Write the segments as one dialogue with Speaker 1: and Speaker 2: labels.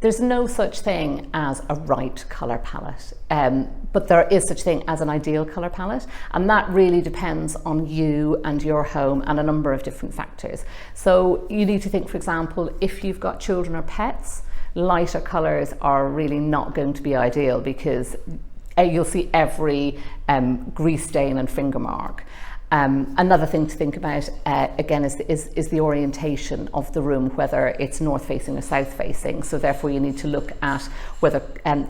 Speaker 1: There's no such thing as a right colour palette, but there is such thing as an ideal colour palette, and that really depends on you and your home and a number of different factors. So you need to think, for example, if you've got children or pets, lighter colours are really not going to be ideal, because you'll see every grease stain and finger mark. Another thing to think about again is the orientation of the room, whether it's north facing or south facing. So therefore you need to look at whether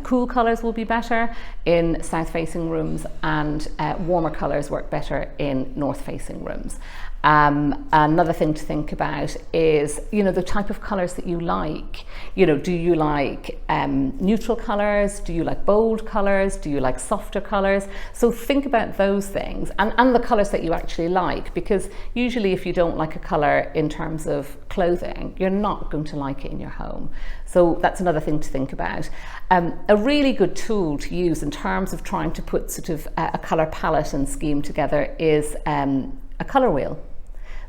Speaker 1: cool colours will be better in south facing rooms, and warmer colours work better in north facing rooms. Another thing to think about is, the type of colours that you like. Do you like neutral colours? Do you like bold colours? Do you like softer colours? So think about those things, and the colours that you actually like, because usually if you don't like a colour in terms of clothing, you're not going to like it in your home. So that's another thing to think about. A really good tool to use in terms of trying to put sort of a colour palette and scheme together is a colour wheel.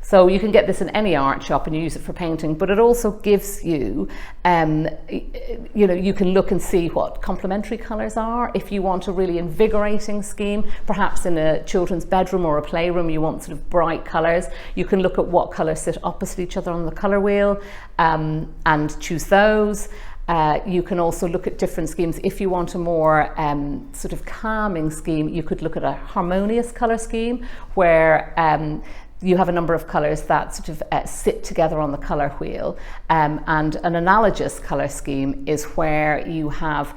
Speaker 1: So you can get this in any art shop and you use it for painting, but it also gives you, you can look and see what complementary colours are. If you want a really invigorating scheme, perhaps in a children's bedroom or a playroom, you want sort of bright colours, you can look at what colours sit opposite each other on the colour wheel and choose those. You can also look at different schemes. If you want a more sort of calming scheme, you could look at a harmonious colour scheme where you have a number of colours that sort of sit together on the colour wheel, and an analogous colour scheme is where you have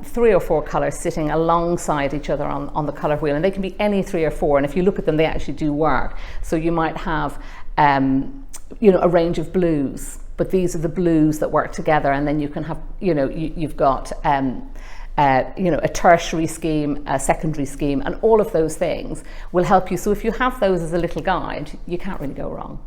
Speaker 1: 3 or 4 colours sitting alongside each other on the colour wheel, and they can be any 3 or 4, and if you look at them they actually do work. So you might have a range of blues, but these are the blues that work together, and then you can have you've got a tertiary scheme, a secondary scheme, and all of those things will help you. So if you have those as a little guide, you can't really go wrong.